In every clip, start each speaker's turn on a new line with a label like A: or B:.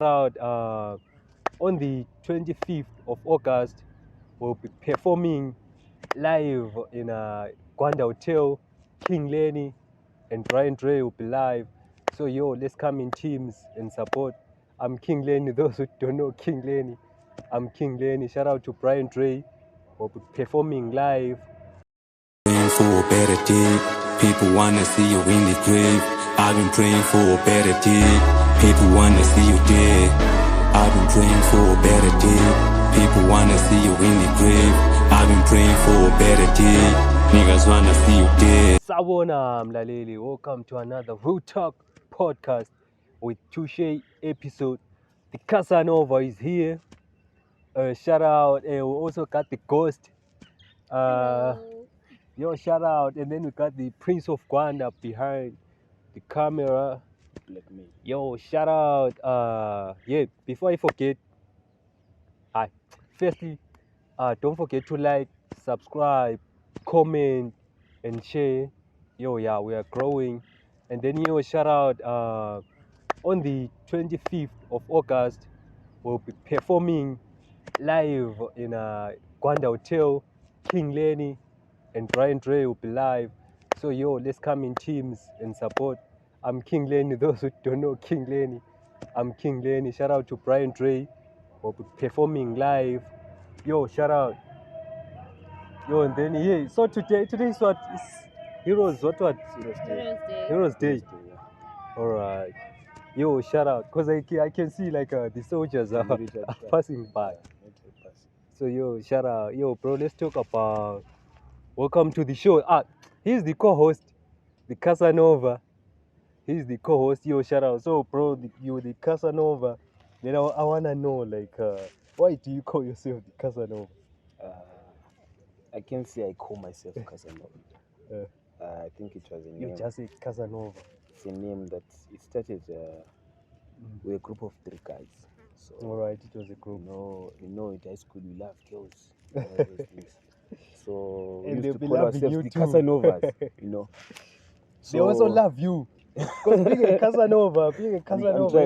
A: Out on the 25th of August, we'll be performing live in a Gwanda Hotel. KingLenny and Trill will be live. So let's come in teams and support. I'm KingLenny. Those who don't know KingLenny, I'm KingLenny. Shout out to Trill. We'll be performing live.
B: Praying for a better day. People wanna see you in the grave. I've been praying for a better day. People wanna see you dead. I've been praying for a better day. People wanna see you in the grave. I've been praying for a better day. Niggas wanna see you dead.
A: Sawona mlaleli, welcome to another Real Talk podcast with Touché episode. The Casanova is here. Shout out. We also got the ghost. Shout out. And then we got the Prince of Gwanda behind the camera. Shout out. Before I forget, firstly, don't forget to like, subscribe, comment, and share. We are growing. And then shout out on the 25th of August, we'll be performing live in a Gwanda Hotel. KingLenny and Trill will be live. So let's come in teams and support. I'm KingLenny. Those who don't know KingLenny, I'm KingLenny. Shout out to Trill. We'll be performing live. Shout out. And then so today's what is Heroes Heroes Day. Alright. Shout out. Because I can see like the soldiers are passing by. So shout out. Bro, let's talk about welcome to the show. He's the co-host, the Casanova. He's the co-host. Shout out. So bro, you're the Casanova. Then I wanna know like why do you call yourself the Casanova?
C: I can't say I call myself Casanova. I think it was a name.
A: You just say Casanova.
C: It's a name that it started with a group of 3 guys. So
A: alright, it was a group.
C: You know, in high school we love girls. All those things. So
A: and
C: we used
A: they'll be
C: to call
A: loving
C: ourselves
A: you
C: the
A: too.
C: Casanovas. So
A: they also love you. Because being a Casanova,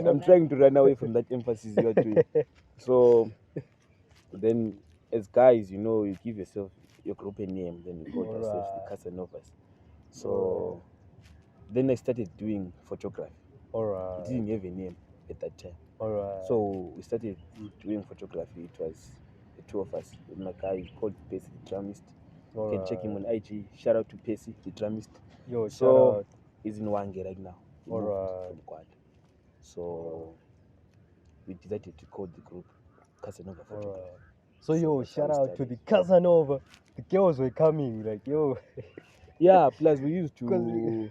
C: I'm trying to run away from that emphasis you're doing. So then as guys, you give yourself your group a name, then you call yourselves the Casanovas. So then I started doing photography.
A: Alright.
C: It didn't have a name at that time.
A: Alright.
C: So we started doing photography. It was the 2 of us. My guy called Percy, the drummist. You can check him on IG. Shout out to Percy, the drummist.
A: Shout out.
C: He's in Wange right now. From Quad. So we decided to call the group Casanova Photography.
A: So shout out to the Casanova. The girls were coming, like
C: Yeah, plus we used to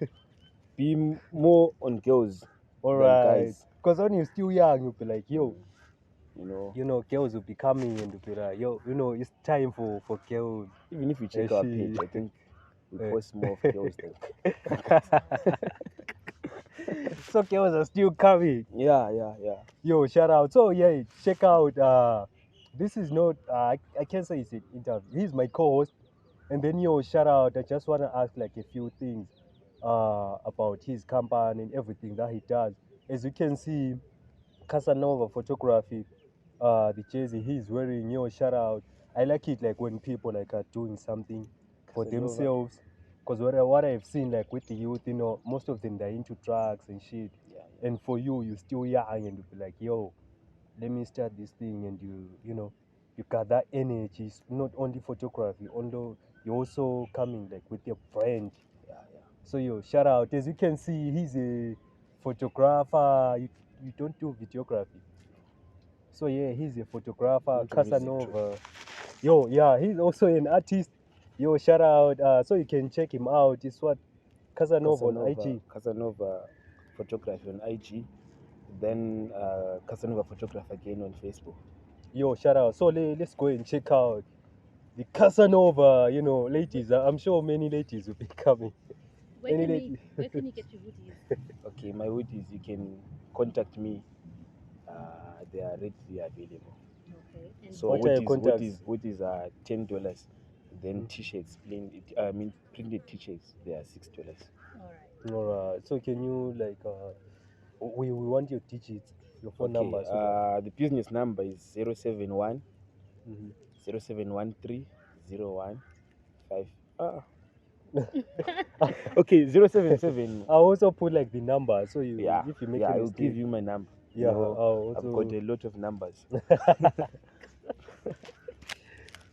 C: be more on girls than guys.
A: Because when you're still young, you'll be like, girls will be coming and you'll be like, it's time for girls.
C: Even if you check our page, I think we post more of girls than
A: so girls are still coming.
C: Yeah.
A: Shout out. So check out. This is not. I can't say it's an interview. He's my co-host. And then shout out. I just want to ask like a few things about his company and everything that he does. As you can see, Casanova Photography, the jersey he's wearing. Shout out. I like it like when people like are doing something for themselves. Because what I've seen like with the youth, most of them they're into drugs and shit.
C: Yeah.
A: And for you're still young and you be like, let me start this thing, and you got that energy. It's not only photography, although you're also coming like with your brand.
C: Yeah.
A: So shout out. As you can see, he's a photographer. You don't do videography. So he's a photographer, Casanova. He's also an artist. Shout out. So you can check him out. It's what Casanova on IG.
C: Casanova Photography on IG. Then Casanova Photography again on Facebook.
A: Shout out. So let's go and check out the Casanova. Ladies. I'm sure many ladies will be coming.
D: Where can you get your hoodies?
C: Okay, my hoodies, you can contact me. They are readily available.
D: Okay. And
C: So hoodies are $10. Then t-shirts, printed t-shirts, they are $6.
D: all right.
A: So can you like we want your digits Your phone number.
C: The business number is 071
A: Mhm.
C: 0713 okay, 077.
A: I also put like the number, so you
C: Yeah,
A: if you make
C: yeah,
A: a
C: I will
A: mistake.
C: give you my number.
A: Yeah,
C: I've got a lot of numbers.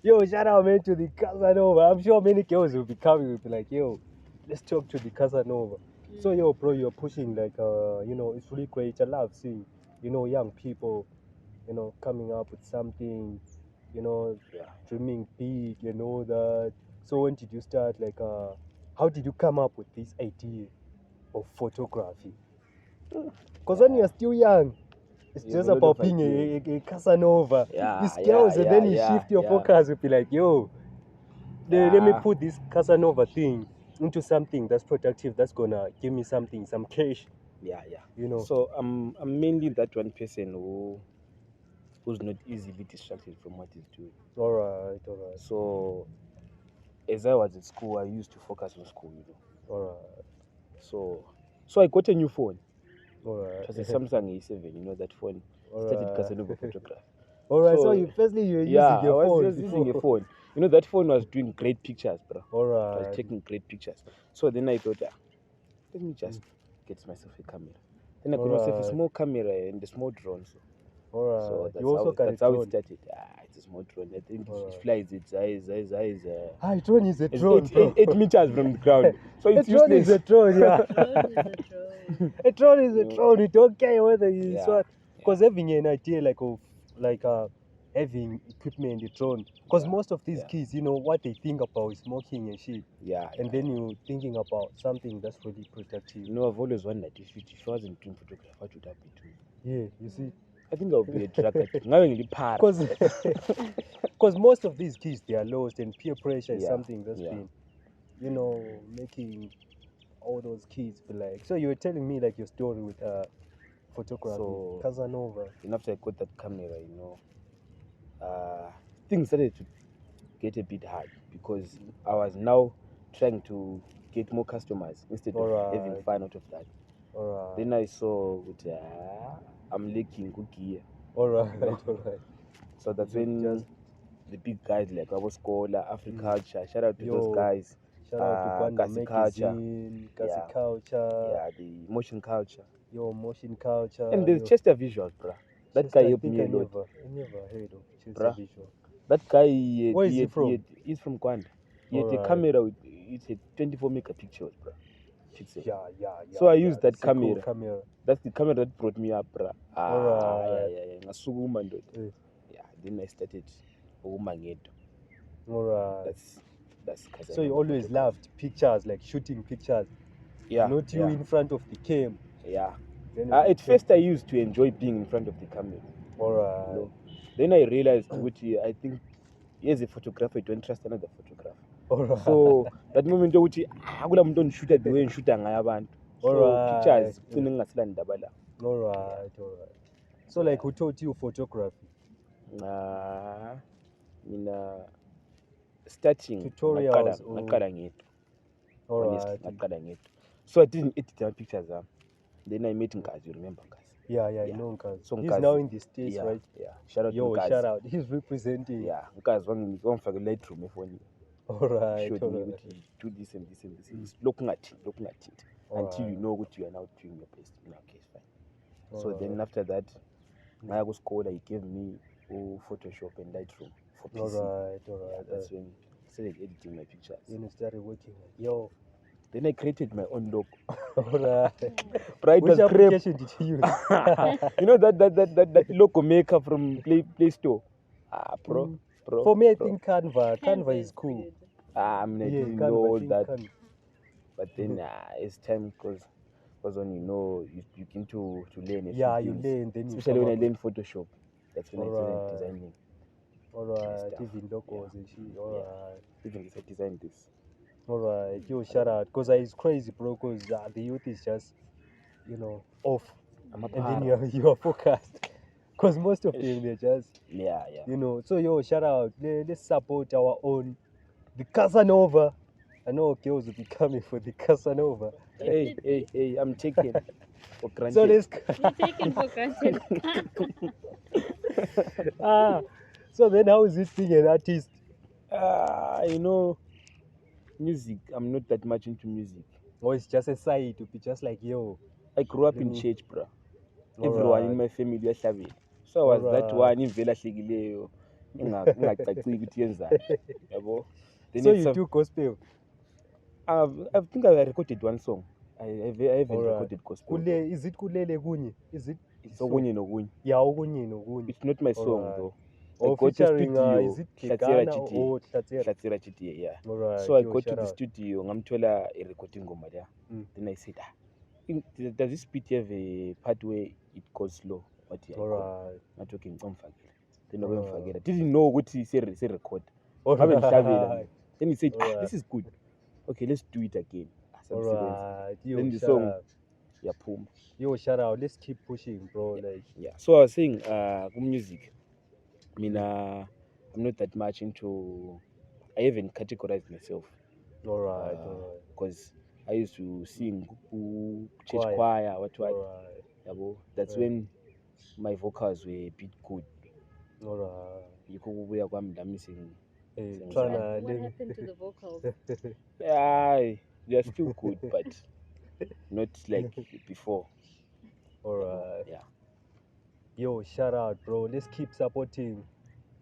A: Yo, shout out man to the Casanova. I'm sure many girls will be coming, will be like, yo, let's talk to the Casanova. So yo, bro, you're pushing like it's really great. I love seeing, young people, coming up with something,
C: Yeah.
A: dreaming big and all that. So when did you start? Like, how did you come up with this idea of photography? Because when you're still young, it's
C: You have
A: just
C: a lot
A: about
C: of
A: being
C: ideas.
A: a Casanova.
C: Yeah,
A: These girls, and then you shift your focus. You'll be like, yo, let me put this Casanova thing into something that's productive, that's gonna give me something, some cash.
C: Yeah.
A: You know.
C: So I'm mainly that one person who's not easily distracted from what he's doing.
A: All right.
C: So as I was at school, I used to focus on school,
A: All right.
C: So I got a new phone.
A: All right.
C: It was a Samsung A7, that phone. Started
A: Alright.
C: Casanova photograph.
A: All right. So
C: So,
A: you were
C: Yeah,
A: using your
C: I
A: phone.
C: was using a phone. That phone was doing great pictures, bro.
A: All
C: I was
A: right.
C: taking great pictures. So then I thought, let me just get myself a camera. Then I got myself a
A: Alright.
C: small camera and a small drone.
A: All right.
C: So
A: You also got
C: that's
A: a
C: how
A: drone.
C: it started. It's a small drone. I think
A: Alright.
C: it flies. It's
A: Ah, a drone is a
C: it's
A: drone, bro.
C: 8 meters from the ground. So
A: A
C: it's
A: drone is a
C: useless.
A: drone, yeah.
D: Drone is a drone.
A: A drone is a drone. You don't care whether it's
C: Yeah,
A: what. Because having an idea like having equipment, a drone. Because most of these
C: Yeah.
A: kids, what they think about is smoking and shit.
C: Yeah.
A: And then you're thinking about something that's really productive.
C: I've always wondered if I wasn't doing photography, what would I be doing?
A: Yeah, you see.
C: I think I would be a drug addict.
A: Because most of these kids, they are lost, and peer pressure is
C: Yeah,
A: something that's
C: yeah.
A: been, making all those kids be like. So you were telling me like your story with photography,
C: So-
A: Casanova.
C: And after I got that camera, things started to get a bit hard because I was now trying to get more customers instead of having
A: Alright.
C: fun out of that.
A: All right.
C: Then I saw that I'm lacking good gear.
A: All right.
C: No.
A: All right.
C: So that's
A: You
C: when
A: just-
C: the big guys like Scholar, Africulture, shout out to those
A: Yo,
C: guys.
A: Shout out to Gwanda
C: Kasi Culture.
A: Magazine, Kasi
C: Yeah.
A: Culture,
C: Yeah, the motion culture.
A: Yo, Motion Culture.
C: And there's
A: yo,
C: Chester Visuals, bruh. That
A: Chester,
C: guy
A: I
C: helped
A: think
C: me
A: I
C: a lot.
A: never heard of Chester
C: Bruh.
A: Visual.
C: That guy,
A: Where is he from?
C: He's from Gwanda. He had a
A: Alright.
C: camera with it's a 24 megapixels, bruh. Pixel.
A: Yeah.
C: So I used that
A: That's a cool
C: camera.
A: camera.
C: That's the camera that brought me up, bruh.
A: Alright.
C: Yeah. Ngasukuma ndoda.
A: Eh.
C: Yeah, then I started umangedo.
A: Alright.
C: That's
A: So you always loved pictures, like shooting pictures,
C: Yeah.
A: not you in front of the cam.
C: Yeah.
A: Then
C: At first I used to enjoy being in front of the camera.
A: Alright.
C: Then I realized which I think as a photographer you don't trust another photographer.
A: Alright.
C: So that moment ukuthi akula muntu ongishuta the way ngishuta ngayo abantu. So
A: Alright.
C: pictures kugcine ngingasela ndaba la.
A: Alright. So like who taught you photography?
C: Mina starting
A: Tutorials
C: ngaqala ngedwa. Honestly,
A: Alright.
C: ngaqala ngedwa. So I didn't edit my pictures. Then I met Nkazi, you remember Nkazi?
A: Yeah, I
C: Yeah.
A: know Nkazi.
C: So
A: He's
C: Nkazi-
A: now in the States,
C: Yeah,
A: right?
C: yeah. Shout out to
A: Yo,
C: Nkazi.
A: shout out. He's representing.
C: Yeah, Nkazi wangifaka Lightroom efoni.
A: Alright.
C: Showed me
A: Alright.
C: ukuthi do this and this and this. Look at it. Until you know what you are now doing your best. Okay, it's fine. So then after that, ngaya ku-Scholar, he gave me Photoshop and Lightroom for PC.
A: Alright.
C: That's when I started editing my pictures.
A: Then you started working. Yo.
C: Then I created my own logo.
A: Alright.
C: Bright
A: Which
C: was crap.
A: application did you use?
C: You know that logo maker from Play Store. Bro.
A: For me, I
C: bro.
A: think Canva is cool.
D: good.
C: I mean, I
A: Yeah,
C: didn't
A: Canva.
C: know
A: I
C: all
A: think
C: that.
A: Canva.
C: But then as time goes on, you begin to learn a few
A: Yeah, you
C: things.
A: learn. Then you
C: Especially
A: come
C: when I
A: up
C: learned Photoshop. That's when I
A: Alright.
C: started designing.
A: Alright,
C: stuff.
A: even logos and shit. Alright.
C: Even if I designed this.
A: Alright, yo, shout out. Because it's crazy, bro. Because the youth is just, off.
C: I'm a
A: And then
C: part.
A: you are focused. Because most of them, they're just,
C: Yeah.
A: So yo, shout out. Let's support our own, the Casanova. I know girls will be coming for the Casanova.
C: Hey, I'm taken for granted.
A: So let's
D: You're taken for granted.
A: so then how is it being an artist?
C: You know, music. I'm not that much into music.
A: Or it's just a side to be just like yo.
C: I grew up
A: Let
C: in
A: me-
C: church, bro. Everyone in
A: Alright.
C: my family yahlabile. So I was that
A: Alright.
C: one imvela hlekileyo. Ingacacile ukuthi yenzani. Yabo. Then
A: So
C: it's
A: you do gospel.
C: I think I recorded one song. I haven't
A: Alright.
C: recorded gospel.
A: Kule is it kulele kunye? Is it
C: It's
A: so-
C: okunye nokunye.
A: Yeah, okunye nokunye.
C: It's not my song
A: Alright.
C: though.
A: Or
C: I got the
A: featuring
C: studio.
A: is it
C: Hlatsera
A: Kekana
C: GTA.
A: or Hlatsera?
C: Hlatsera GTA, yeah.
A: Alright.
C: So I
A: yo,
C: go to
A: shout
C: the
A: out.
C: studio, ngamthola a recording ngoma there.
A: Mm.
C: Then I said, does this beat have a part where it goes slow? What yeah,
A: Alright.
C: I'm talking ngomfakela. Then
A: Alright.
C: ngomfakela. Didn't know what he said record.
A: Alright.
C: Then he said,
A: Alright.
C: this is good. Okay, let's do it again.
A: Alright. Yo,
C: Then the
A: shout
C: song,
A: out.
C: yeah, boom.
A: Yo, shout out. Let's keep pushing, bro. Like
C: Yeah. So I was saying, music. I mean, I'm not that much into. I haven't categorized myself.
A: alright.
C: Because I used to sing church
A: Choir.
C: choir, what.
A: Alright.
C: Yabo. That's
A: Yeah.
C: when my vocals were a bit good.
A: Alright.
C: Yiko kwami la missing.
A: Hey,
C: What
A: tryna
D: What
A: let me-
D: happened to the vocals?
C: They're still good, but not like before.
A: Alright.
C: Yeah.
A: Yo, shout out, bro. Let's keep supporting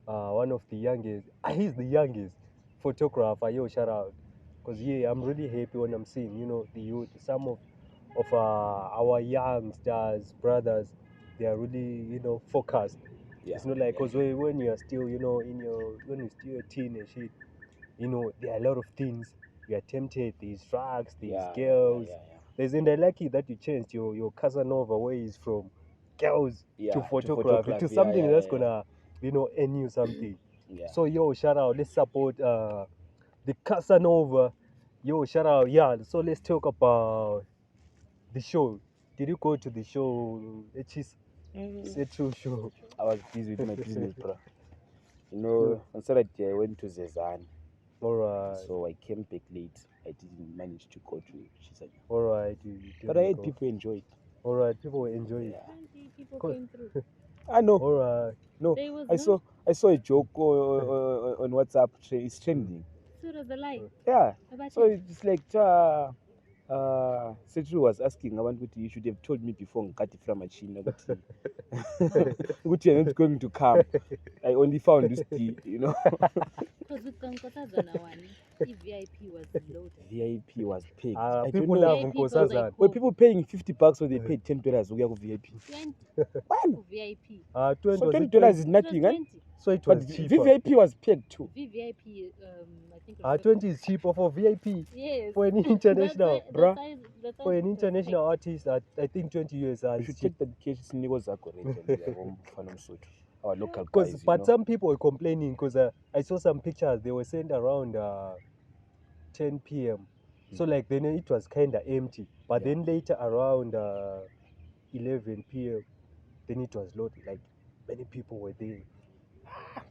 A: one of the youngest. He's the youngest photographer. Yo, shout out. Because, yeah, I'm really happy when I'm seeing, you know, the youth, some of our youngsters, brothers, they are really, you know, focused.
C: Yeah.
A: It's not like, because when you are still, you know, when you're still a teen and shit, you know, there are a lot of things. You are tempted. There's drugs, there's girls. There's in the lucky that you changed your Casanova where he's from, girls to photography to something that's gonna, you know, earn you something.
C: Yeah.
A: So yo, shout out. Let's support the Casanova. Yo, shout out. Yeah. So let's talk about the show. Did you go to the show? It's a true show.
C: I was busy with my business, bro. You know, on Saturday I went to Zezan.
A: Alright.
C: So I came back late. I didn't manage to go to Chisanya.
A: Alright.
C: But I had people enjoy it.
A: Alright. People will enjoy it.
C: Yeah.
D: 20 people
A: Cool.
D: came through.
C: I know.
A: Alright.
C: No,
D: There was
C: I saw a joke on WhatsApp. It's trending.
D: So does the light.
C: Yeah.
D: About
C: So
D: it.
C: it's like Setru was asking about what you should have told me before Nkati from Machina which you're not going to come. I only found this tea, you know.
D: Because with Kankotazana one, the VIP was loaded.
C: VIP was paid.
A: Ah,
C: I
A: people
C: don't know.
A: love
D: VIP goes
A: Nkosazana.
D: like,
C: Were people paying $50 or they paid $10 we have VIP?
D: 20
C: One.
D: VIP.
A: 20
C: So
A: was it
C: $20 is
D: It was
C: nothing, huh?
D: 20.
A: So it
C: But
A: was cheaper.
C: VVIP was paid too.
D: VVIP, I think. was
A: 20 is cheaper for VIP.
D: Yes.
A: For an international,
C: bruh.
A: For an international artist, I think 20 US
C: We
A: is
C: should
A: cheap.
C: take that case Sinigos our local
A: Because,
C: guys.
A: but some people were complaining because I saw some pictures they were sent around 10 p.m. So like then it was kind of empty. But
C: Yeah.
A: then later around 11 p.m. then it was loaded. Like many people were there.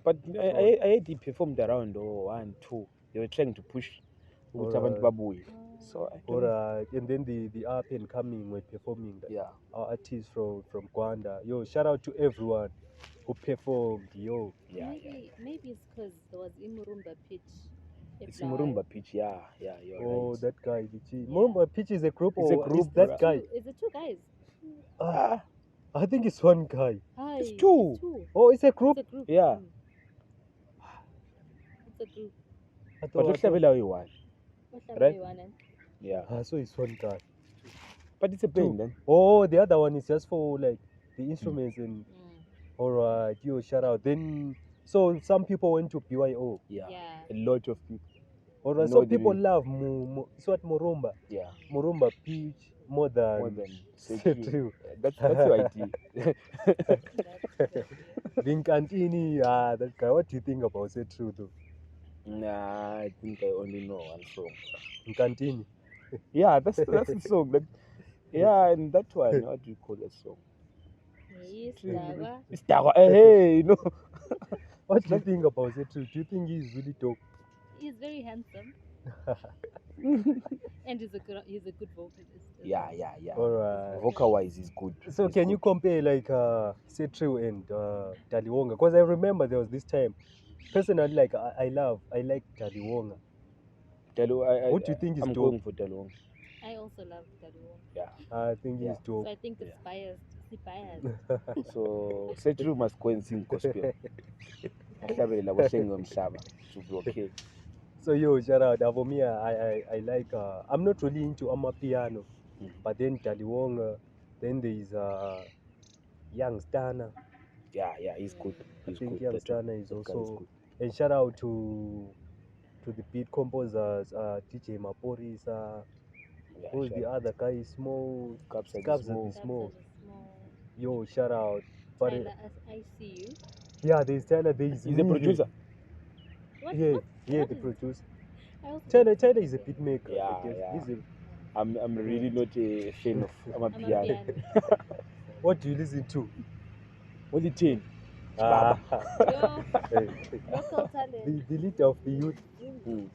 C: But I heard he performed around 1, 2. They were trying to push ukuthi abantu babuye. So I don't know.
A: And then the up and coming were performing.
C: Yeah.
A: Our artists from Rwanda. Yo, shout out to everyone who performed. Yo,
C: Yeah.
D: Maybe it's because there was Imurumba pitch.
C: It's Murumba Pitch. Yeah, you're
A: oh
C: right.
A: that guy. Murumba Pitch is a group.
C: It's a
A: or
C: group,
A: is that
C: bruh.
A: guy?
D: Is it two guys?
A: Ah, I think it's one guy.
D: Hi,
C: It's two.
A: Oh, it's a group.
D: It's a group.
C: Yeah.
D: It's a group.
A: I
C: But
A: thought-
C: uhlabela uyi-one.
D: What's
C: Right?
D: that one?
C: Yeah.
A: so it's one guy.
C: But it's a band then.
A: Oh, the other one is just for like the instruments and. Alright, yo, shout out. Then, so some people went to BYO.
C: Yeah.
D: Yeah.
C: A lot of people.
A: Alright,
C: You
A: so
C: know the-
A: people love it's what Murumba.
C: Yeah.
A: Murumba Pitch more than.
C: More than
A: Setru.
C: That's your idea.
A: Vincantini, that guy. What do you think about Setru though?
C: Nah, I think I only know one song.
A: Vincantini.
C: Yeah, that's the song. And that one, what do you call that song?
D: Yes, Dava.
C: It's Dawa. Hey, you know.
A: What do you think about Setru? Do you think he's really dope?
D: He's very handsome. And he's a good vocalist. as
C: Yeah,
D: well.
C: yeah, yeah.
A: Alright.
C: Vocal wise, is good.
A: So
C: He's
A: can you
C: good.
A: compare like say Trill and Daliwonga? Because I remember there was this time. Personally, like I like Daliwonga. What do you think is
C: I'm
A: dope?
C: going for Dalong.
D: I also love Casanova.
C: Yeah.
A: I think
C: Yeah.
A: he's dope.
D: So I think it's
C: Yeah.
D: biased. It's biased.
C: So Setru must go and sing gospel. Ahlabelela bohlenge umhlaba. Should be okay.
A: So yo, shout out. For me, I like. I'm not really into Amapiano,
C: Mhm.
A: but then Daliwonga. Then there is Young Stana.
C: Yeah, yeah, he's good.
A: I
C: He's
A: think
C: good.
A: Young
C: That
A: Stana is
C: guy is
A: also.
C: good.
A: And shout out to the beat composers, DJ Maporisa.
C: Yeah,
A: Who's the
C: shout out.
A: other guy? Small.
C: Capside is
A: Scabs
C: small.
A: the small.
D: That's a small.
A: Yo, shout out. But
D: Tyler, I see you.
A: yeah, there's Tyler. There's
C: He's a
A: me,
C: producer.
D: What?
A: Yeah,
D: what?
A: yeah,
D: what
A: the
D: is-
A: producer.
D: I also
A: Tyler
D: like
A: is a
D: Tyler.
A: beat maker.
C: Yeah,
A: I guess.
C: yeah.
A: He's a,
C: I'm really not a fan of
D: I'm a
C: Amapiano.
D: piano.
A: what do you listen to?
C: Only 10.
A: Ah,
D: Yo,
A: hey,
D: local talent.
A: the leader of the youth.
C: Mm.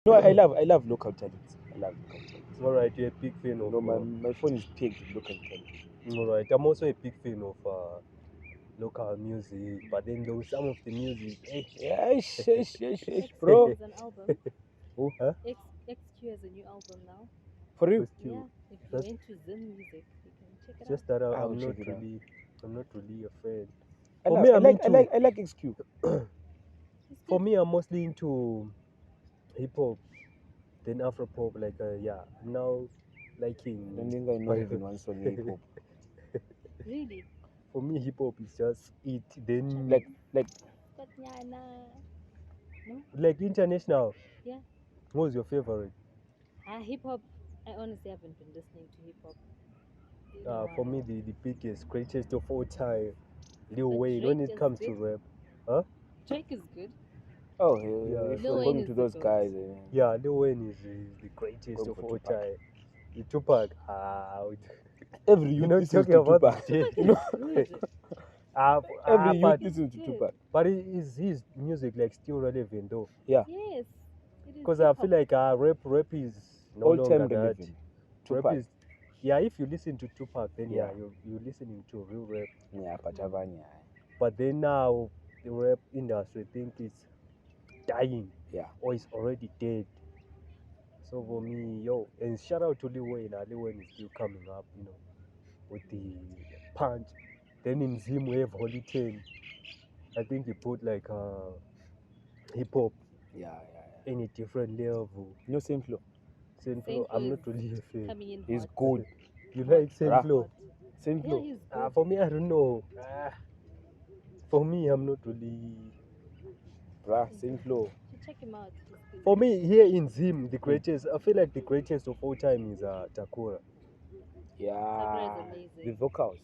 C: No, I love local talents. I love local talents.
A: All right, you're a big fan of.
C: No, my phone is pegged with local talent.
A: All right, I'm also a big fan of local music, but then there was some of the music.
C: Yes, bro.
D: Has an album.
A: Oh, huh?
D: XQ has a new album now.
C: For real?
A: Just you.
D: Yeah, if you're
A: That's-
D: into Zim music, you can check it
A: Just
D: out.
A: that
C: I will
A: I'm
C: check
A: not
C: it out.
A: really, I'm not really a fan.
C: I
A: For
C: love,
A: me,
C: I
A: I'm
C: like,
A: into.
C: I like XQ.
D: It's
A: For
D: good.
A: me, I'm mostly into hip hop, then Afro pop. Like yeah, now liking.
C: I don't think I know even one song in hip hop.
D: Really.
A: For me, hip hop is just it. Then
C: Like,
D: But yeah, nah. No?
A: like international.
D: Yeah.
A: What's your favorite?
D: Hip hop. I honestly haven't been listening to hip hop.
A: For me, the biggest, greatest of all time, Lil
D: But
A: Wayne. When
D: Drake
A: it
D: is
A: comes to
D: good.
A: rap,
D: Drake is good.
C: oh,
A: Yeah.
C: if
D: Lil
C: you're
D: Wayne
C: going
D: is
C: to
D: the
C: those
D: GOAT.
C: guys,
A: yeah, Lil Wayne is the greatest
C: Going
A: of
C: for
A: all
C: Tupac.
A: time. The Tupac,
C: every
A: you're
C: youth
A: not
C: listens
A: talking
C: to
A: about
C: Tupac.
A: the dead.
C: You know,
D: Good.
C: every youth
A: but
C: listens to
D: Good.
C: Tupac.
A: is his music like still relevant though?
D: Yes. It is
A: Because I
D: hip-hop.
A: feel like rap is no
C: All
A: longer
C: time
A: that.
C: relevant.
A: Rap
C: Tupac.
A: is, yeah. If you listen to Tupac, then
C: Yeah.
A: you're listening to real rap.
C: Yeah, Pachavanya.
A: But then now the rap industry think it's dying
C: Yeah.
A: or it's already dead. So for me, yo, and shout out to Lil Wayne. Lil Wayne is still coming up, with the punch. Then in Zim we have Holy 10. I think he put like hip hop
C: Yeah.
A: in a different level.
C: No same flow.
A: Saint
D: Saint
A: Flo, I'm
D: Flo
A: not
D: is
A: really a fan.
D: Coming in
C: He's
D: hot.
C: good.
A: You
D: Hot,
A: like Saint
C: Bruh.
A: Flo?
D: hot.
C: Same
D: Yeah,
C: flow.
D: he's good.
A: For me, I don't know. For me, I'm not really.
C: Bruh, same flow.
D: You should check him out. He's good.
A: For me, here in Zim, the greatest, I feel like the greatest of all time is Takura.
C: Yeah.
D: Sakura is amazing.
C: The vocals.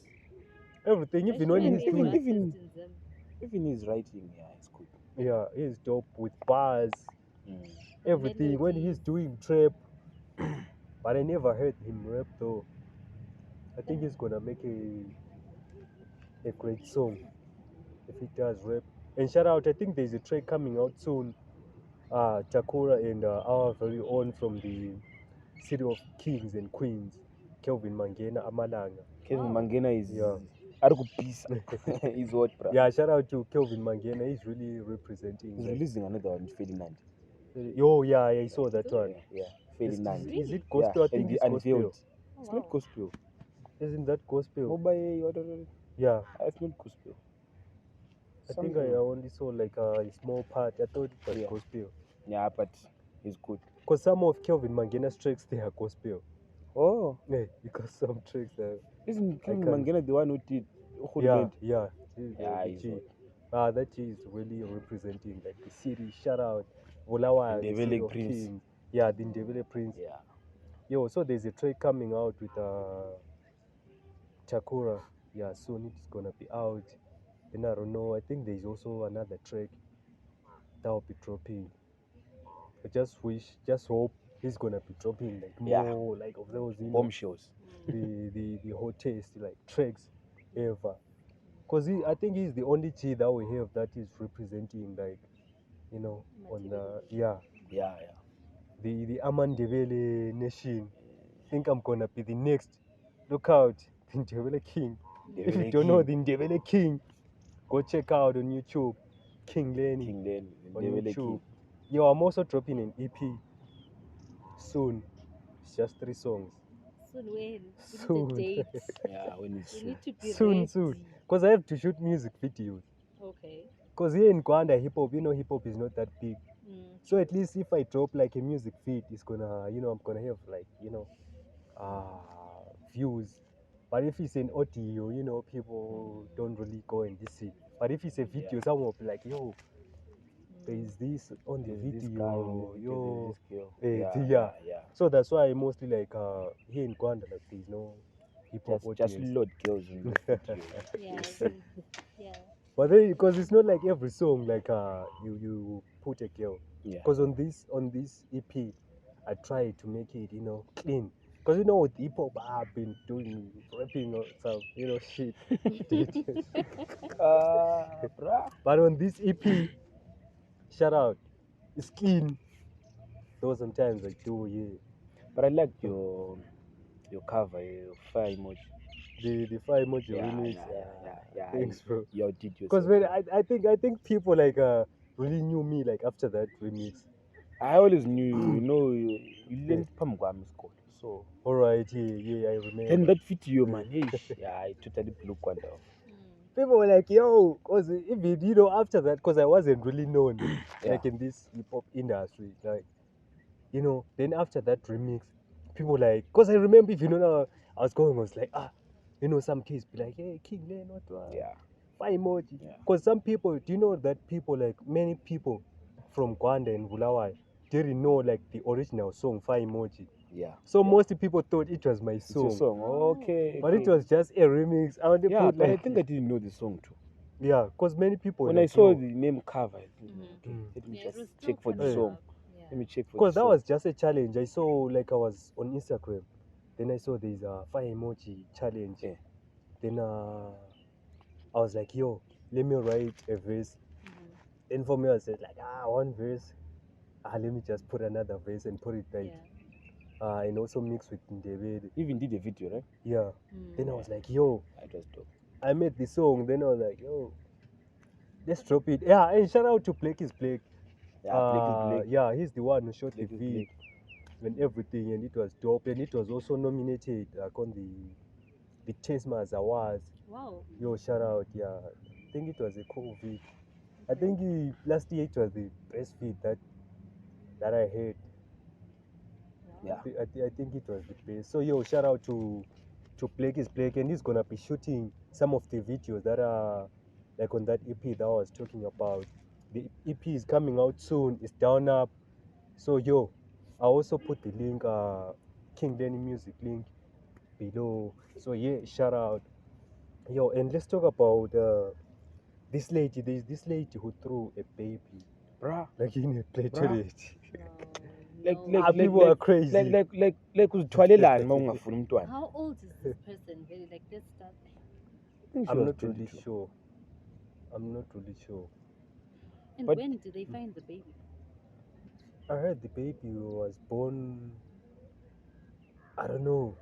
A: Everything, even when he's
C: even-
A: doing,
C: even-
D: in Zim.
C: Even his writing, yeah, it's good.
A: yeah, he's dope with bars,
C: Mm.
A: everything. When he's
D: Melodies.
A: doing trap, but I never heard him rap though. I think he's gonna make a great song if he does rap. And shout out, I think there's a track coming out soon. Takura and our very own from the city of kings and queens, Kelvin Mangena Amalanga.
C: Kevin
D: Wow.
C: Mangena is
A: Yeah.
C: Arukupisa. He's what, bruh?
A: Yeah, shout out to Kelvin Mangena. He's really representing.
C: He's
A: like-
C: releasing another one, Ferdinand.
A: Oh yeah, I saw that
D: Really?
A: one.
C: Yeah,
A: Is,
C: Ferdinand.
A: is it
C: Yeah,
A: gospel? I think
C: and
A: it's
C: the
A: gospel.
C: unveiled.
D: Oh,
C: It's
D: wow.
C: not gospel.
A: Isn't that gospel?
C: Mobile, what?
A: Yeah,
C: It's not gospel.
A: I think I
C: Something.
A: only saw like a small part. I thought it was
C: Yeah.
A: gospel.
C: Yeah, but he's good.
A: Because some of Kelvin Mangena's tracks they are gospel.
C: Oh,
A: Yeah, because some tracks are.
C: isn't Kevin
A: can't-
C: Mangena the one who did
A: Yeah,
C: Hoodwind?
A: yeah. He's
C: Yeah,
A: the
C: he's
A: G.
C: what?
A: That G is really representing like the city. Shout out Vulawa, the
C: Ndebele
A: city of
C: Prince.
A: kings. Yeah, the Ndebele Prince.
C: Yeah.
A: Yo, so there's a track coming out with Chakura. Yeah, soon it's gonna be out. Then I don't know. I think there's also another track that will be dropping. I just hope he's gonna be dropping like
C: Yeah.
A: more like of those
C: Bombshells.
A: the hottest like tracks ever. Cause I think he's the only G that we have that is representing like on the
C: Yeah.
A: the Amandebele nation. Think I'm gonna be the next. Look out, the Ndebele King. If you
C: Ndebele
A: don't know the
C: King.
A: Ndebele King, go check out on YouTube, KingLenny
C: KingLenny,
A: on
C: Ndebele
A: YouTube.
C: King.
A: Yo, I'm also dropping an EP soon. It's just 3 songs.
D: Soon when? We need
A: Soon.
D: a date.
C: Yeah, when it's
D: We
C: soon.
D: need to be
A: Soon,
D: ready.
A: soon. Because I have to shoot music videos.
D: Okay.
A: Because here in Rwanda, hip hop, hip hop is not that big. So at
D: True.
A: least if I drop like a music feed, it's gonna, I'm gonna have like, views. But if it's an audio, people don't really go and see. But if it's a video, someone will be like, yo, there is this on the
C: There's
A: video,
C: this guy in this video,
A: yo.
C: there's this girl.
A: Yeah.
C: Yeah.
A: So that's why mostly like here in Rwanda, like there's no hip hop
C: Just
A: audience.
C: load girls in those videos.
D: Yeah. I think- yeah.
A: But then, because it's not like every song like you put a girl.
C: Yeah.
A: Because on this EP, I try to make it clean. Because with hip hop I've been doing rapping or some shit.
C: Bruh.
A: But on this EP, shout out, it's clean. Though sometimes I do, yeah.
C: But I like your cover, your fire emoji.
A: The fire emoji
C: Yeah,
A: remix.
C: yeah.
A: Thanks, bro.
C: You outdid yourself.
A: Because when I think people like really knew me like after that remix.
C: I always knew, you learned Pamguam school. So
A: Alright, yeah, I remember.
C: then that video, man, yeah, I totally blew one down.
A: People were like, yo, because even, after that, because I wasn't really known, like in this hip hop industry, like, then after that remix, people like, because I remember, if I was like, some kids be like, hey, KingLenny, what?
C: Yeah.
A: Fire emoji.
C: Yeah.
A: Because some people, do you know that people, like, many people from Rwanda and Bulawayo didn't know, like, the original song, Fire Emoji.
C: Yeah.
A: So most people thought it was my song.
C: It's your song. Okay.
A: But it was just a remix. I only put,
C: but
A: like,
C: I think I didn't know the song too.
A: yeah, because many people.
C: When
A: like,
C: I saw the name cover, I think, okay, let me
D: Yeah, it
C: just
D: was still
C: check for the
D: coming
C: song.
D: up. Yeah.
C: Let me check for the
A: because that
C: song.
A: was just a challenge. I saw, like, I was on Instagram. Then I saw there's a fire emoji challenge.
C: Yeah.
A: Then I was like, yo, let me write a verse. Then for me, I said, like, one verse. Let me just put another verse and put it like, and also mix with Ndebele.
C: You even did a video, right?
A: Yeah. Then I was like, yo,
C: It was dope.
A: I made the song. Then I was like, yo, let's drop it. Yeah, and shout out to Blake is Blake.
C: Yeah, Blake.
A: Yeah, he's the one who shot
C: Blake
A: the
C: is
A: vid
C: Blake.
A: and everything, and it was dope. And it was also nominated like on the Tasmas Awards.
D: Wow.
A: Yo, shout out. Yeah, I think it was a cool vid. I think last year it was the best vid that I heard.
C: Yeah.
A: I think it was the best. So yo, shout out to Blake is Blake, and he's gonna be shooting some of the videos that are like on that EP that I was talking about. The EP is coming out soon. It's down up. So yo, I also put the link, KingLenny music link below. So yeah, shout out. Yo, and let's talk about this lady. There's this lady who threw a baby,
C: Bruh.
A: like in a play toilet.
C: People
A: are crazy.
C: like uzithwalelani uma ungafuni umntwana.
D: How old is this person? Really, like, let's start there.
C: I think she
A: I'm
C: was
A: not really
C: 22.
A: sure. I'm not really sure.
D: And
C: But-
D: when did they find the baby?
A: I heard the baby was born, I don't know,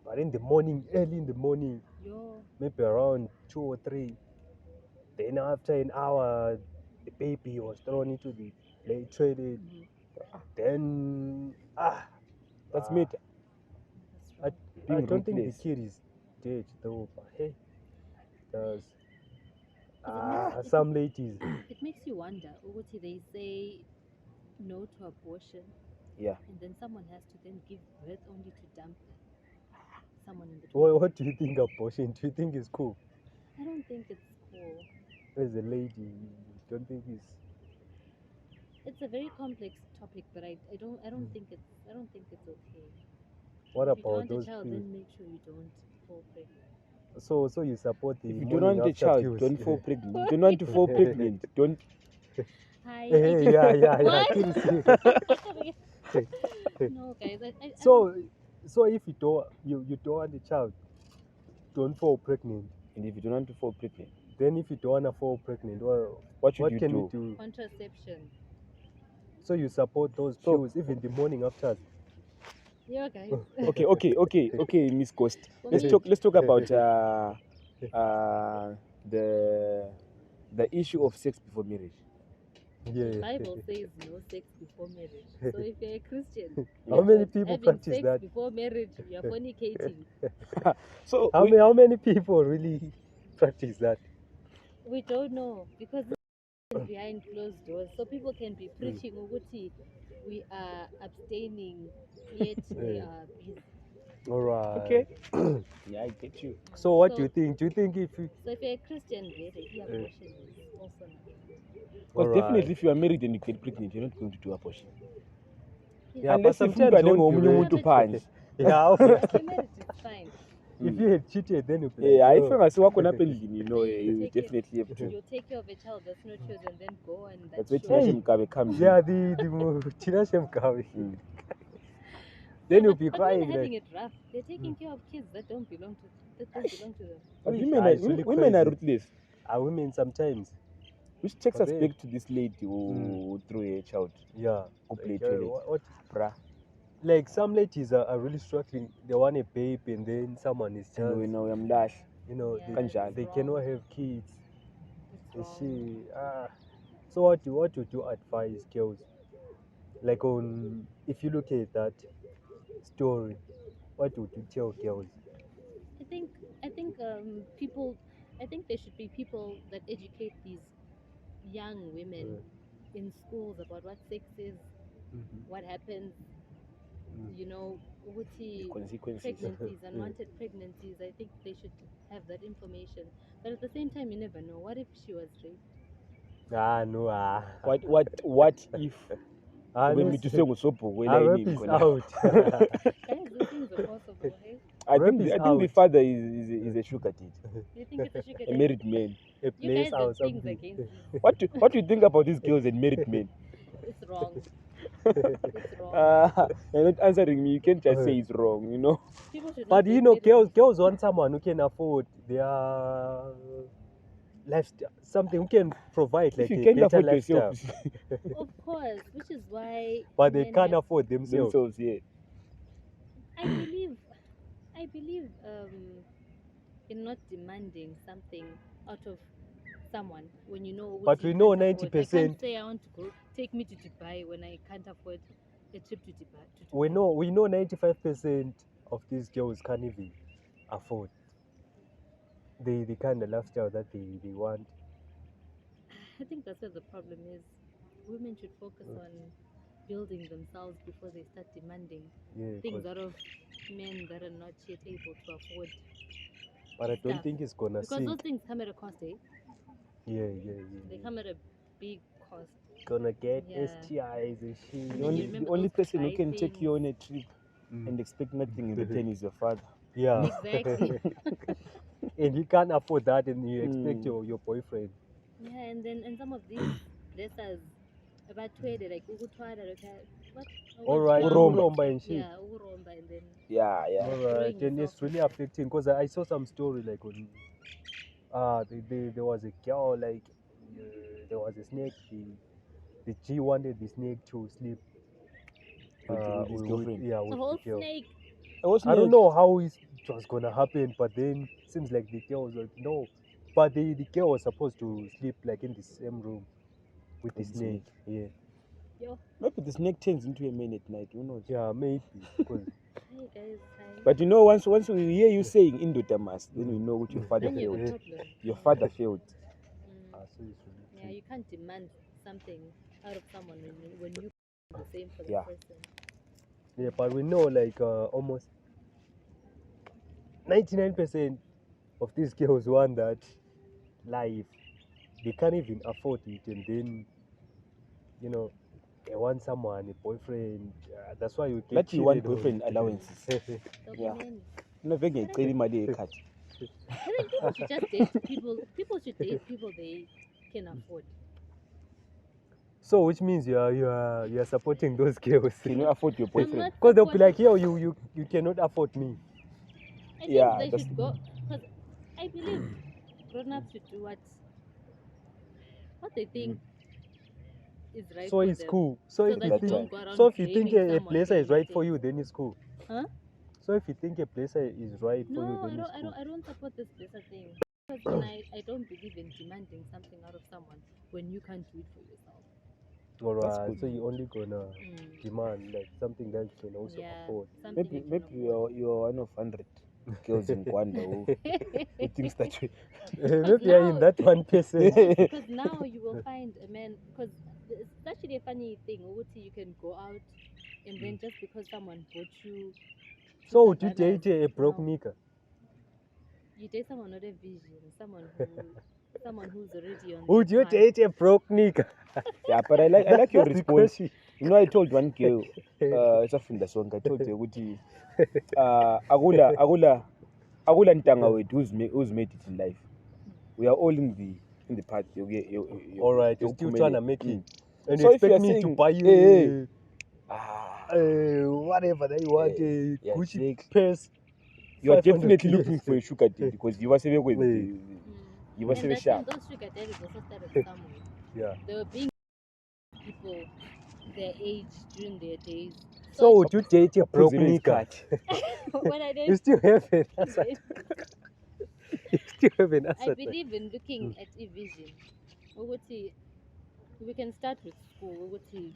A: but in the morning, early in the morning,
D: Yo.
A: maybe around 2 or 3. Then after an hour, the baby was thrown into the play toilet. Then,
C: That's me.
A: I
C: Being
A: don't think the
C: ruthless.
A: kid is dead though, but hey, there's some ladies.
D: It makes you wonder. Uguti, they say no to abortion.
C: Yeah.
D: And then someone has to then give birth only to dump someone in the
A: What do you think of abortion? Do you think it's cool?
D: I don't think it's cool.
A: As a lady, don't think
D: It's a very complex topic, but I don't think it's okay.
A: what
D: If you
A: about
D: want a
A: those
D: child,
A: pills?
D: then make sure you don't fall pregnant.
A: So you support the
C: If you
A: morning
C: don't want a
A: after
C: child,
A: pills?
C: don't fall pregnant. You don't want to fall pregnant. Don't.
D: Hi.
A: Hey, yeah.
D: What?
A: Seriously.
D: No, guys. I
A: So if you don't want a child, don't fall pregnant.
C: And if you don't want to fall pregnant,
A: Then if you don't want to fall pregnant, well,
C: what should
A: what
C: you
A: can
C: do?
A: we do?
D: contraception.
A: So you support those
C: So-
A: pills even the morning after.
D: Yeah, guys.
C: Okay, Miss Ghost.
D: For
C: Let's
D: me-
C: talk about the issue of sex before marriage.
D: The
A: Yeah.
D: Bible says no sex before marriage. So if you're a Christian,
A: How many
D: but
A: people
D: having
A: practice
D: sex
A: that?
D: before marriage, you're fornicating.
C: So
A: How many people really practice that?
D: We don't know because it's behind closed doors. So people can be preaching Uguti, we are abstaining, yet they
A: Yeah.
D: are busy.
A: All right.
C: okay, yeah, I get you.
A: So what do you think? Do you think if you,
D: So if you're a Christian, the abortion is also not.
C: Because
A: Alright.
C: definitely, if you are married and you get pregnant, you're not going to do abortion.
A: yeah, but
C: Unless if
A: sometimes
C: you
A: you won't
C: are
A: be
C: going to
A: ready.
C: punch.
A: Yeah,
D: After
A: obviously.
D: marriage, it's fine.
A: If you had cheated, then you'd be like,
C: Yeah, if
A: oh.
C: I see what happened, you know,
D: Yeah,
C: you
D: take
C: definitely have to.
D: You'll take care of a child that's not yours and then go and
C: That's
D: that's
C: where
D: sure.
C: Tinashe Mkabe comes
A: Yeah,
C: in.
A: the Tinashe Mkabe.
C: Mm.
A: Then you'll
D: but,
A: be
D: but
A: crying
D: women are
A: like,
D: having it rough. They're taking care of kids that don't belong to them.
C: But
A: Uish,
C: women,
A: it's really
C: women are
A: crazy.
C: ruthless.
A: Are women sometimes?
C: Which takes us
A: Okay.
C: back to this lady who threw a child.
A: Yeah.
C: Who played
A: Like,
C: toilet.
A: what,
C: Bruh.
A: like some ladies are really struggling. They want a baby and then someone is just,
C: And we know I'm dash.
A: you know,
D: Yeah,
C: Kanjani.
D: that's
A: they
D: wrong.
A: cannot have kids.
D: It's
A: You
D: wrong.
A: see, so what do you advise girls? Like on, if you look at that story, what would you tell girls?
D: I think people I think there should be people that educate these young women in schools about what sex is, what happens, you know,
C: The consequences.
D: pregnancies, unwanted pregnancies. I think they should have that information. But at the same time, you never know. What if she was raped?
A: No,
C: What if when
A: no,
C: we do say Musopo,
A: rape is out.
D: Guys, these things are possible, hey?
C: I
A: Rape
C: think
A: is
C: the
A: out.
C: father is a sugar daddy,
D: You think it's a sugar
C: a
D: daddy?
C: married man.
A: A
D: You
A: place
D: guys
A: out
D: have things
A: something.
D: against this.
C: What do you think about these girls and married men?
D: It's wrong. It's wrong.
C: You're not answering me. You can't just say it's wrong, you know.
D: People should not
A: But
D: date
A: you know,
D: married
A: girls want someone who can afford their lifestyle, something who can provide
C: If
A: like
C: you
A: a
C: can't
A: better
C: afford
A: lifestyle.
C: yourself
D: Of course, which is why
A: But they
D: men
A: can't
D: have,
A: afford themselves.
C: themselves, yeah.
D: I believe in not demanding something out of someone when you know
A: But
D: what
A: we
D: you
A: know
D: can't afford. I
A: 90%.
D: can't say I want to go take me to Dubai when I can't afford a trip to Dubai.
A: We know 95% of these girls can't even afford the kind of lifestyle that they want.
D: I think that's where the problem is. Women should focus on building themselves before they start demanding
A: Yeah,
D: things out of men that are not yet able to afford.
A: but I don't
D: stuff.
A: think it's gonna
D: Because
A: sink.
D: those things come at a cost, eh?
A: Yeah.
D: They come at a big cost.
A: Gonna get
D: Yeah.
A: STIs and shit.
D: And
C: The
D: then you
C: only,
D: remember
C: the only
D: those
C: person who
D: dry
C: can take you
D: things.
C: on a trip and expect nothing in return is your father.
A: Yeah.
D: Exactly.
A: And you can't afford that, and you expect
C: Mm.
A: your boyfriend.
D: Yeah, and some of these blessers about Twitter like ukutwala what
A: All right,
C: Uromba.
A: uromba and shit.
D: yeah, uromba and then
C: Yeah.
A: All right,
D: throwing
A: and
D: yourself
A: it's really
D: in there.
A: affecting because I saw some story like on there was a girl like there was a snake. The G wanted the snake to sleep.
C: With his girlfriend.
A: Yeah,
D: A
A: with
D: whole
A: the girl.
D: snake.
A: I don't know how it was gonna happen, but then seems like the girl was like no, but the girl was supposed to sleep like in the same room with the
C: With the
A: snake. Yeah,
D: Yo,
C: Maybe the snake turns into a man at night. Who knows?
A: yeah, maybe because
D: hey guys, hi.
C: But you know, once we hear you saying Indodamas, then we know what your father
D: Then you have a
C: failed.
D: problem.
C: Your father failed.
D: Mm.
A: so it's really
D: Yeah,
A: true.
D: you can't demand something out of someone when you do the same for the
C: Yeah.
D: person.
A: Yeah, but we know like almost 99% of these girls want that life. They can't even afford it, and then you know they want someone, a boyfriend. That's why you get
C: That you want
A: cheated on.
C: boyfriend allowances. Yeah.
D: Document.
C: No, very
D: But I
C: clearly my day cut.
D: I think people should just date people. People should date people they can afford.
A: So which means you are supporting those girls.
C: Can you afford your
D: I'm
C: boyfriend?
D: not
A: Because they'll be
D: supporting-
A: like, yo, you cannot afford me.
D: I think
C: Yeah,
D: they
C: that's-
D: should go because I believe grown-ups should do what they think is right
A: So
D: for
A: it's
D: them.
A: cool. So if
D: that
A: you
C: That
D: you
A: think,
D: don't go around
A: so if you think
D: blaming
A: a
D: someone
A: placer
D: for
A: is right for
D: mistakes.
A: you, then it's cool.
D: Huh?
A: So if you think a placer is right for you,
D: No,
A: then it's cool.
D: I don't support this better thing. Because when I don't believe in demanding something out of someone when you can't do it for yourself.
C: That's
A: Alright,
C: good.
A: so you're only gonna
D: Mm.
A: demand like something that you can also
D: Yeah,
A: afford.
D: something you
C: Maybe
D: can afford.
C: you're one of 100 girls in Gwanda who thinks that you.
A: Maybe you're in
D: now-
A: that 1%.
D: Because now you will find a man, because it's actually a funny thing. Uguti, you can go out and then just because someone bought you two
A: So would you
D: savanas,
A: date a broke
D: now
A: nigga?
D: you date someone with a vision, someone who's already on
A: Would
D: their
A: you
D: path.
A: date a broke nigga?
C: Yeah, but I like your
A: That's the
C: response.
A: question.
C: You know, I told one girl, it's a friend song. I told her, "Uti, agula ntanga wethu who's made it in life. We are all in the path.
A: Alright, you're still trying to make it. And
C: So
A: you
C: if you
A: expect
C: are
A: me to
C: saying,
A: buy you
C: hey,
A: whatever that you want, a
C: yeah,
A: Gucci
C: Jake,
A: purse.
C: you are
A: 500
C: definitely looking
A: years.
C: for a sugar daddy because you were saving with
A: Hey.
C: you were
D: And
C: saving
D: that
C: sharp.
D: and those sugar daddies also started somewhere.
A: Yeah.
D: They were being people their age during their days.
A: So would you date a broke
C: Puzino is
A: nigga?
C: cut.
D: What I did,
A: You still have an answer. You still have an
D: I
A: answer.
D: believe in looking at a vision. Ukuthi, we can start with school. Ukuthi,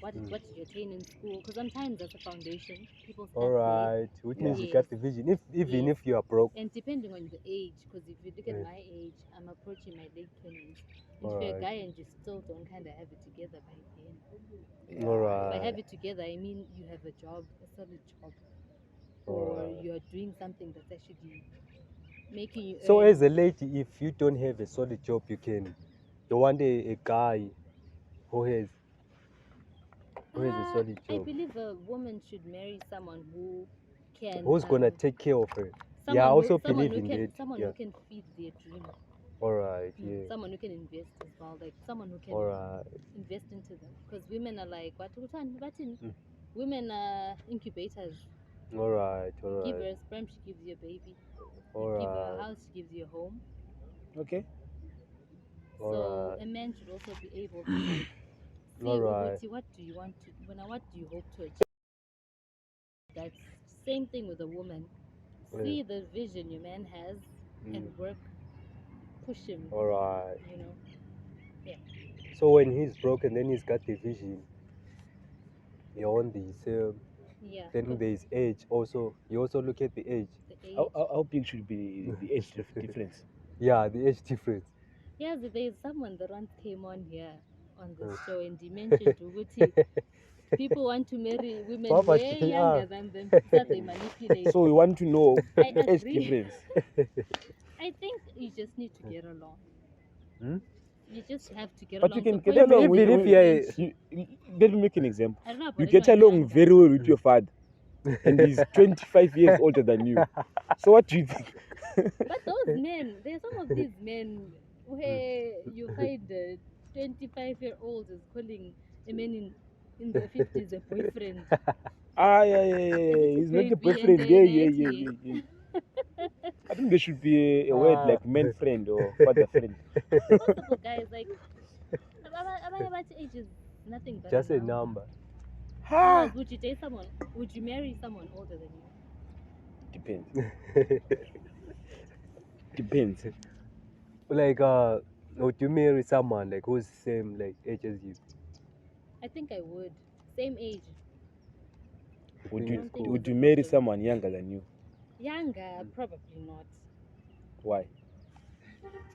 D: what did you attain in school? Because sometimes that's a foundation. People start
A: Alright, which means you
D: Yes.
A: got the vision. Even
D: Yes.
A: if you are broke.
D: there. And depending on the age, because if you look at
A: Yeah.
D: my age, I'm approaching my late 20s. And if you're a
A: Alright.
D: guy and you still don't kind of have it together by then, by
A: Alright.
D: have it together, I mean you have a job, a solid job, or
A: Alright.
D: you're doing something that's actually making you
A: So
D: earn.
A: as a lady, if you don't have a solid job, you want a guy who has a solid
D: I
A: job.
D: believe a woman should marry someone who can.
A: Who's gonna take care of her?
D: Someone
A: Yeah, I also
D: someone
A: believe
D: who
A: in
D: can,
A: that.
D: someone
A: Yeah.
D: who can feed their dream.
A: Alright, yeah.
D: Someone who can invest as well, like someone who can
A: Alright.
D: invest into them. Because women are like what?
A: Mm.
D: Women are incubators.
A: Alright,
D: You give her
A: alright.
D: a sperm, she gives you a baby. You give her a
A: Alright.
D: house, she gives you a home.
C: Okay.
D: So
A: Alright.
D: a man should also be able to like see
A: Alright.
D: what do you want to what do you hope to achieve? That's same thing with a woman.
A: Yeah.
D: See the vision your man has and work, push him.
A: Alright.
D: You know.
A: So when he's broken, then he's got the vision. You're on the same.
D: Yeah.
A: Then there is age also. You also look at the age.
D: The age.
C: How big should be the age difference?
A: Yeah, the age difference.
D: Yes, there's someone that once came on here on this
A: Mm.
D: show and he mentioned Uguti, people want to marry women
A: Papa,
D: way
A: yeah.
D: younger than them so they manipulate.
C: So we want to know
D: I
C: the age
D: agree.
C: difference.
D: I think you just need to get along.
A: Hmm?
D: You just have to get
C: But
D: along.
C: you can
D: to a
C: get
D: point
C: along
D: where
A: Even
C: with,
A: if you're
C: let me make an example.
D: I don't know about
C: You get
D: anyone
C: along
D: younger.
C: very well with your father, and he's 25 years older than you. So what do you think?
D: But those men, there's some of these men where you find a 25-year-old is calling a man in their 50s a boyfriend.
C: Yeah. He's not a boyfriend. Yeah. I think there should be a word like man friend or father friend.
D: Multiple guys like about age is nothing but
A: just
D: a
A: a number.
D: Because would you date someone? Would you marry someone older than you?
C: Depends. Depends.
A: Like would you marry someone like who's same like age as you?
D: I think I would. Same age.
C: Would
A: think
C: you
A: it's cool.
C: would you marry someone younger than you?
D: Younger, probably not.
C: Why?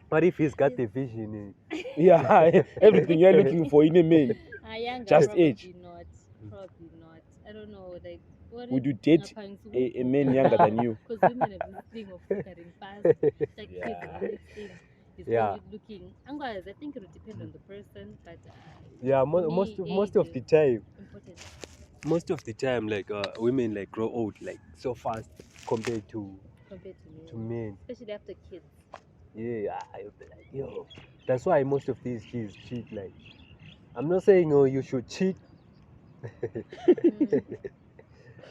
A: What if he's got the vision?
C: Yeah, everything you're looking for in a man.
D: Younger,
C: Just
D: probably
C: age.
D: not. Probably not. I don't know. Like, what
C: Would
D: is
C: you date
D: Ngaphansi
C: a man younger than you?
D: Because women have this thing of flickering fast. Like
C: Yeah.
D: kids are the next thing. You're
A: Yeah.
D: still looking. Otherwise, I think it would depend on the person, but
A: Yeah,
D: for me,
A: most of
D: age
A: the
D: is
A: time.
D: important.
A: Most of the time, like women like grow old like so fast compared to
D: Compared to men.
A: men.
D: Especially after kids.
A: Yeah, I'll be like, yo. That's why most of these kids cheat. Like, I'm not saying oh you should cheat.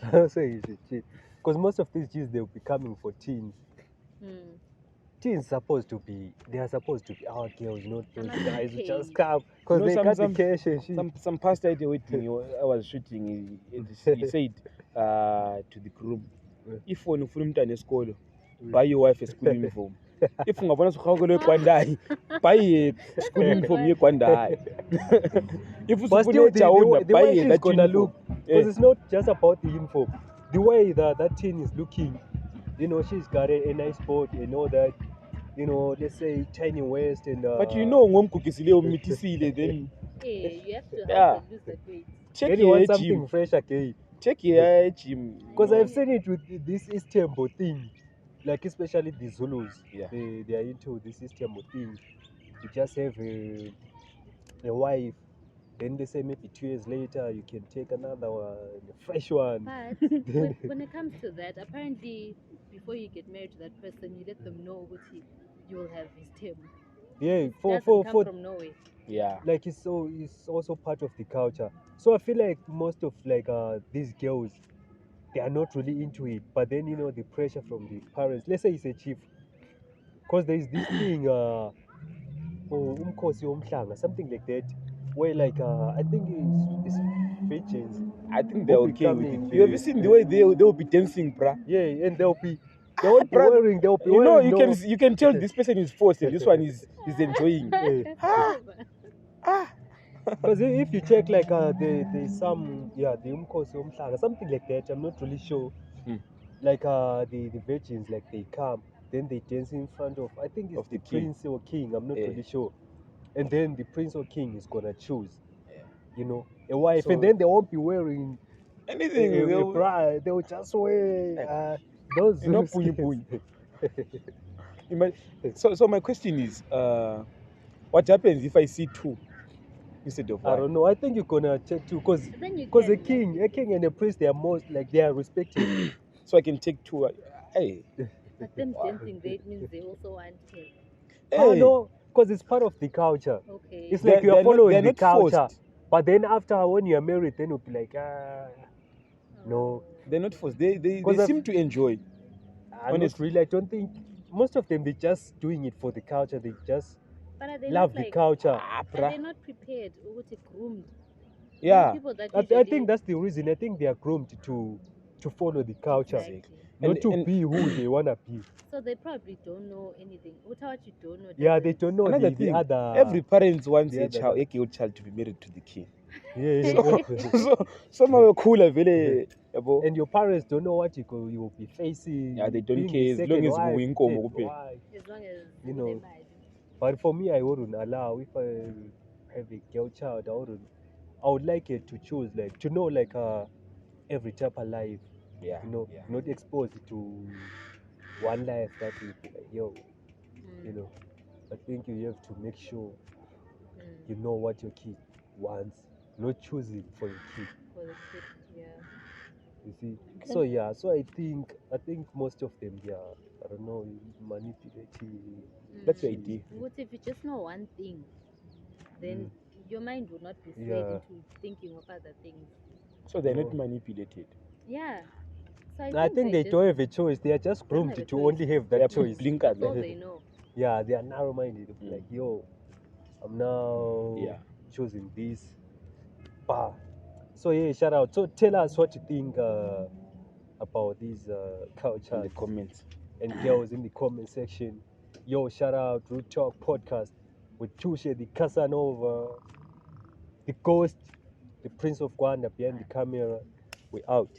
A: I'm not saying you should cheat, because most of these kids they'll be coming for teens.
D: Mm.
A: teens they are supposed to be our girls, not those guys who just
D: Okay.
A: come because they got the cash and shit.
C: Some pastor at the wedding I was shooting, he said to the groom, if ufuna umntana esikolo, buy your wife a school uniform. If ungabona sokhawukele eKwandayi, buy a school uniform yeKwandayi. If
A: But
C: usufuna
A: still,
C: eJaona,
A: the
C: buy
A: way she's
C: that
A: gonna
C: uniform.
A: look, because it's not just about the uniform. The way that teen is looking, you know, she's got a nice body and all that, you know, let's say tiny waist and.
C: But you know, ngomkhukisile umithisiile, then
D: Hey, you have to
C: Yeah.
D: help her lose that weight.
C: check
A: Then you want
C: your
A: something
C: gym.
A: fresh again.
C: Check your gym.
A: Because I've seen it with this Isithembo thing, like especially the Zulus.
C: Yeah.
A: They are into this Isithembo thing. You just have a wife, then they say maybe 2 years later you can take another one, a fresh one.
D: But when it comes to that, apparently, before you get married to that person, you let them know what you will have his term.
A: Yeah,
D: It
A: for
D: doesn't come from nowhere.
C: Yeah.
A: like it's also part of the culture. So I feel like most of like these girls, they are not really into it. But then you know the pressure from the parents. Let's say it's a chief, because there is this thing umkhosi womhlanga, something like that, where like I think it's virgins.
C: I think they're
A: Who be
C: okay with it.
A: coming
C: You have
A: the-
C: seen the way they'll be dancing, bruh?
A: Yeah, and they won't be
C: Brother,
A: wearing. They'll be
C: You know,
A: wearing.
C: you can tell this person is forced and this one is enjoying.
A: Because if you check like there's some the umkhosi womhlanga, something like that. I'm not really sure. Like the virgins, like they come, then they dance in front of, I think it's
C: Of
A: the
C: the king.
A: prince or king. I'm not
C: Yeah.
A: really sure. And then the prince or king is gonna choose,
C: Yeah.
A: you know, a wife,
C: So-
A: and then they won't be wearing
C: Anything,
A: a
C: they'll-
A: bra. They will just wear those.
C: You know,
A: skins.
C: punyi. So my question is, what happens if I see two instead of
A: I
C: one?
A: don't know. I think you're gonna check too, because
D: Then you
A: a
D: can, like,
A: king and a priest, they are most like they are respected.
C: So I can take two. Hey,
D: but them dancing there, it means they also want him.
A: Oh
C: hey.
A: no, because it's part of the culture.
D: Okay.
A: It's like you are
C: They're not-
A: following
C: they're
A: the
C: not
A: culture.
C: forced.
A: But then after when you are married, then you'll be like, no.
C: They're not forced. They
A: 'Cause
C: seem to enjoy.
A: not
C: Honestly.
A: really. I don't think most of them, they just doing it for the culture. They just
D: But are they
A: love
D: not
A: the
D: like,
A: culture.
C: Ah,
D: are
C: bruh.
D: they not prepared or groomed?
C: Yeah.
D: People that
A: I
D: usually,
A: think that's the reason. I think they are groomed to follow the culture,
D: Exactly.
A: not
C: And-
A: to
C: and-
A: be who they wanna be.
D: So they probably don't know anything. What you don't know.
A: Yeah, they don't know
C: Another
A: the
C: thing,
A: other.
C: every parent wants
A: the
C: a
A: other-
C: girl child to be married to the king.
A: Yeah,
C: So somehow cooler, very. Yabo.
A: and your parents don't know what you will be facing.
C: Yeah, they don't
A: being
C: care
A: the
C: as long
A: second
C: as
A: wife,
C: we inkomo
A: third
C: kuphela.
A: wife.
D: As long as
A: You
D: they
A: know.
D: marry.
A: But for me, I wouldn't allow. If I have a girl child, I would like it to choose, like, to know, like, every type of life,
C: Yeah.
A: you know,
C: yeah.
A: not exposed to one life that will be like, yo, you know. I think you have to make sure you know what your kid wants, not choosing for your kid.
D: For the kid, yeah.
A: You see. So yeah, so I think most of them, they are, I don't know, manipulative.
C: That's the idea.
D: What if you just know one thing? Then your mind will not be swayed
A: Yeah.
D: into thinking of other things.
C: So they're not
A: Oh.
C: manipulated.
D: Yeah. So
A: I think they
D: just,
A: don't have a choice. They are just
D: They don't
A: groomed
D: have a
A: to
D: choice.
A: only have
C: They are
A: that choice.
C: blinkered.
D: That's all they know.
A: Yeah, they are narrow-minded. They'll be like, yo, I'm now
C: Yeah.
A: choosing this. Bah. So yeah, shout out. So tell us what you think about these
C: In the
A: cultures
C: comments.
A: and girls in the comment section. Yo, shout out Root Talk Podcast with Touché, the Casanova, the Ghost, the Prince of Gwanda behind the camera. We out.